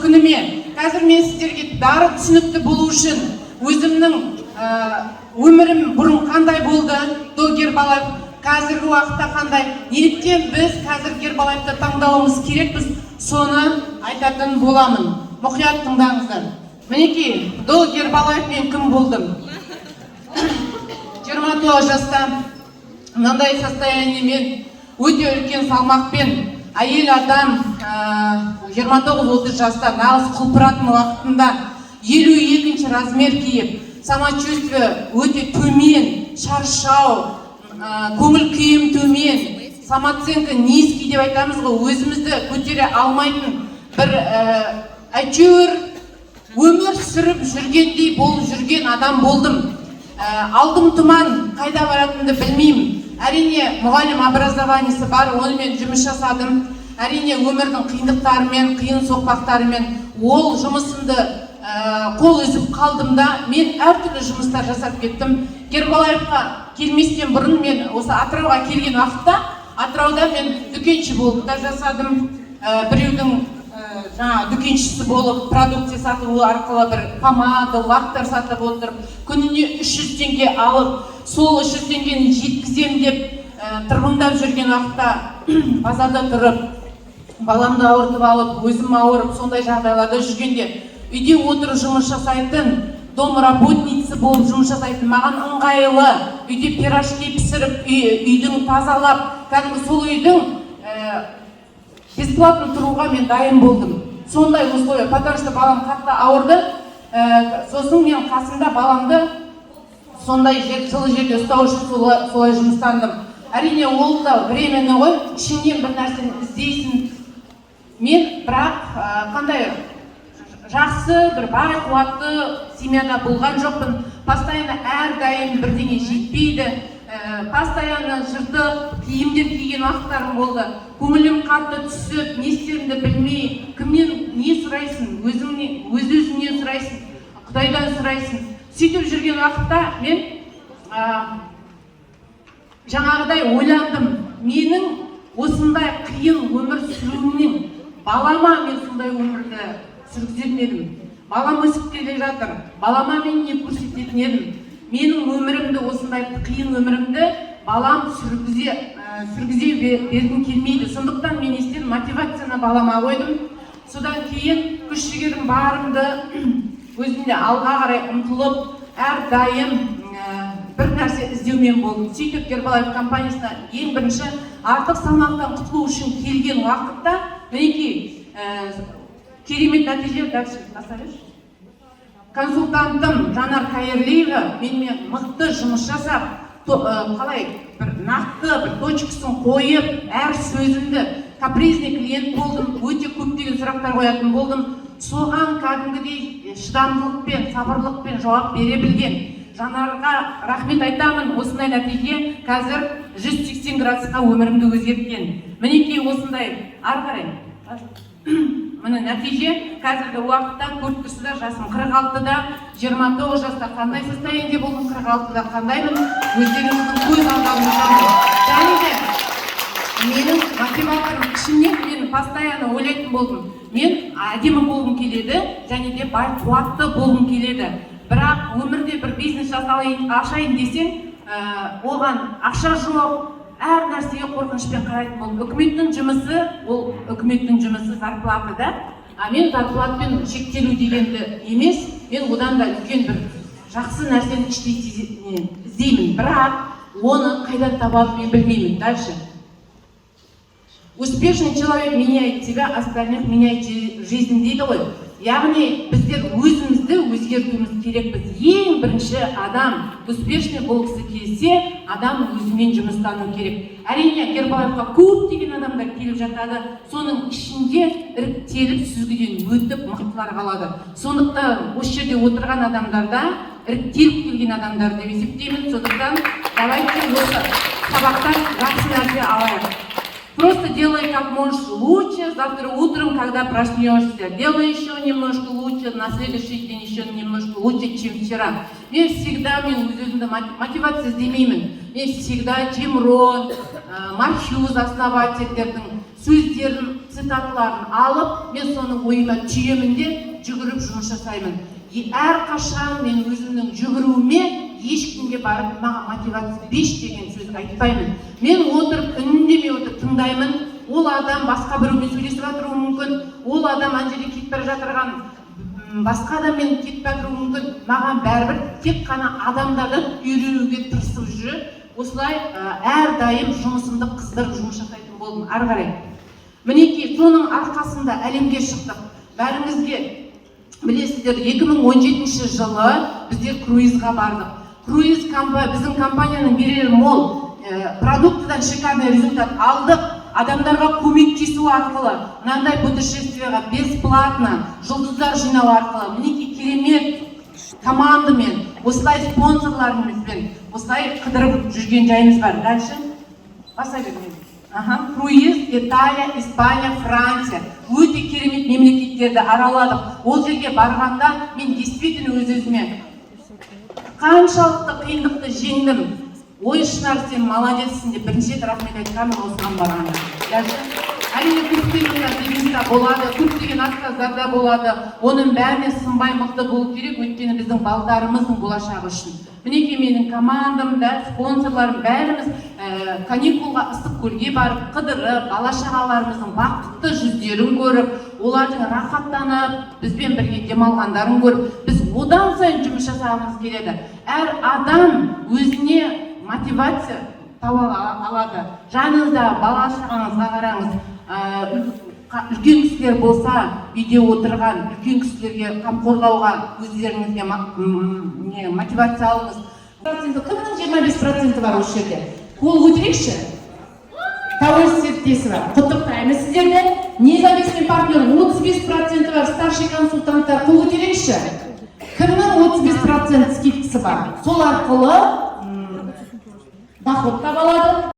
күніме. Қазір мен сіздерге бәрі түсінікті болу үшін өзімнің өмірім бұрын қандай болды, до Гербалаев, қазіргі уақытта қандай, неліктен біз қазір Гербалаевты таңдауымыз керекпіз, соны айтатын боламын. Мұқият тыңдаңыздар. Мінекей, до Гербалаев мен кім болдым? 29 жаста мынандай состояниемен өте үлкен салмақпен әйел адам 29-30 жаста нағыз құлпыратын уақытында 52-ші размер киіп, самочувствие өте төмен, шаршау, көңіл күйім төмен, самооценка низкий деп айтамыз ғой, өзімізді көтере алмайтын бір әйтеуір өмір сүріп жүргендей болып жүрген адам болдым. Алдым тұман, қайда баратынымды білмеймін. Әрине, мұғалім образованиесі бар, онымен жұмыс жасадым. Әрине, өмірдің қиындықтарымен, қиын соқпақтарымен ол жұмысымды қол үзіп қалдым да, мен әртүрлі жұмыстар жасап кеттім. Гербалаевқа келместен бұрын мен осы Атырауға келген уақытта, Атырауда мен дүкенші болып та жасадым. Біреудің дүкеншісі болып, продукция сатып арқылы бір помада, лактар сатып отырып, күніне 300 теңге алып, сол 300 теңгені жеткізем деп тырбыңдап жүрген уақытта базарда тұрып, баламды ауыртып алып, өзім ауырып, сондай жағдайларда жүргенде үйде отырып жұмыс жасайтын, домработница болып жұмыс жасайтын, маған ыңғайлы, үйде пирожки пісіріп, үйдің тазалап, кәдімгі сол үйдің бесплатно тұруға мен дайын болдым. Сондай условия, потому что балам қатты ауырды, сосын мен қасымда баламды сондай жылы жерде ұстау үшін солай жұмыстандым. Әрине, ол да временно ғой, ішіңнен бір нәрсені іздейсің. Мен бірақ қандай жақсы, бір бай қуатты семьяда болған жоқпын. Постоянно әрдайым бірдеңе жетпейді. Постоянно жыртық киімдер киген уақыттарым болды. Көңілім қатты түсіп, не істерімді білмей, кімнен не сұрайсың, өз-өзіңнен сұрайсың, Құдайдан сұрайсың. Сөйтіп жүрген уақытта мен жаңағыдай ойландым. Менің осындай қиын өмір сүруімнен балама мен сондай өмірді сүргізетін едім. Балам өсіп келе жатыр. Балама мен не көрсететін едім. Менің өмірімді, осындай қиын өмірімді балам сүргізе бергім келмейді. Сондықтан мен істен мотивацияны балама қойдым. Содан кейін күш-жігерім барымды өзімде алға қарай ұмтылып, әрдайым бір нәрсе іздеумен болдым. Сөйтіп Гербалаев компаниясына ең бірінші артық салмақтан құтылу үшін келген уақытта мінекей керемет нәтиже. Дальше бастайыншы. Консультантым Жанар Қайырлиева менімен мықты жұмыс жасап, қалай бір нақты бір точкасын қойып, әр сөзімді капризный клиент болдым, өте көптеген сұрақтар қоятын болдым. Соған кәдімгідей шыдамдылықпен, сабырлықпен жауап бере білген Жанарға рахмет айтамын. Осындай нәтиже қазір 180 градусқа өмірімді өзгерткен. Мінекей осындай ары қарай. Міне нәтиже қазіргі уақытта көріп тұрсыздар, жасым 46-да, 29 жаста қандай состояние болдым, 46-да қандаймын, өздеріңіздің көз алдарыңызда. Және де менің мотиваторым ішімнен мен постоянно ойлайтын болдым. Мен әдемі болғым келеді, және де бай қуатты болғым келеді. Бірақ өмірде бір бизнес ашайын десең, оған ақша жоқ, әр нәрсеге қорқынышпен қарайтын болды. Үкіметтің жұмысы, ол үкіметтің жұмысы зарплаты да. Мен зарплатпен шектелу дегенді емес, мен одан да үлкен бір жақсы нәрсені іштей іздеймін. Бірақ оны қайдан табады мен білмеймін. Дальше. Успешный человек меняет себя, остальных меняет жизнь дейді ғой. Яғни біздер өзімізді өзгертуіміз керекпіз. Ең бірінші адам успешный болғысы келсе, адам өзімен жұмыстану керек. Әрине, Гербалаевқа көптеген адамдар келіп жатады. Соның ішінде іріктеліп, сүзгіден өтіп мықтылар қалады. Сондықтан осы жерде отырған адамдарда іріктеліп келген адамдар деп есептеймін. Сондықтан давайте осы сабақтан жақсы нәрсе алайық. Просто делай как можешь лучше, завтра утром, когда проснешься, делай еще немножко лучше, на следующий день еще немножко лучше, чем вчера. Мен всегда мотивация іздемеймін. Мен всегда Джим Рон, Мархьюз основательдердің сөздерін, цитаталарын алып, мен соның ойыма түйемін де жүгіріп жұмыс жасаймын. Әрқашан мен өзімнің жүгіруіме ешкімге барып маған мотивация беш деген сөз айтпаймын. Мен отырып, үніндемей отырып тыңдаймын. Ол адам басқа біреумен сөйлесіп жатыруы мүмкін, ол адам ана жерде кетіп бара жатырған басқа адаммен кетіп жатыруы мүмкін. Маған бәрібір тек қана адамдардан үйренуге тырысып жүріп, осылай әрдайым жұмысымды қыздырып жұмыс жасайтын болдым ары қарай. Мінекей соның арқасында әлемге шықтық. Бәріңізге білесіздер, 2017 жылы біздер круизға бардық. Круиз біздің компанияның берері мол, продуктыдан шикарный результат алдық. Адамдарға көмектесу арқылы, мынандай путешествияға бесплатно жұлдыздар жинау арқылы, мінекей керемет командамен, осылай спонсорларымызбен, осылай қыдырып жүрген жайымыз бар. Дальше. Баса бермейді. Круиз, Италия, Испания, Франция. Өте керемет мемлекеттерді араладық. Ол жерге барғанда мен действительно өз-өзіме қаншалықты қиындықты жеңдім. Ой, Шынар, сен молодецсің деп бірінші рет рахмет айтқанмын осыған барғанда. Әрине көптеген болады, көптеген отказдар болады. Оның бәріне сынбай мықты болу керек, өйткені біздің балдарымыздың болашағы үшін. Мінекей менің командамда, спонсорларым бәріміз каникулға ыстық көлге барып, қыдырып, бала-шағаларымыздың бақытты жүздерін көріп, олардың рахаттанып, бізбен бірге демалғандарын көріп, біз одан сайын жұмыс жасағымыз келеді. Әр адам өзіне мотивация таба алады. Жаныңызда бала-шағаңызға қараңыз. Үлкен кісілер болса, үйде отырған үлкен кісілерге қамқорлауға өздеріңізге мотивация алыңыз. Кімнің 25% бар осы жерде? Қол көтерейікші? Тәуелсіз серіктесі бар. Құттықтаймыз сіздерді. Независимый партнер 35% бар. Старший консультанттар қол көтерейікші? Кімнің 35% скидкасы бар? Сол арқылы доход таба алады.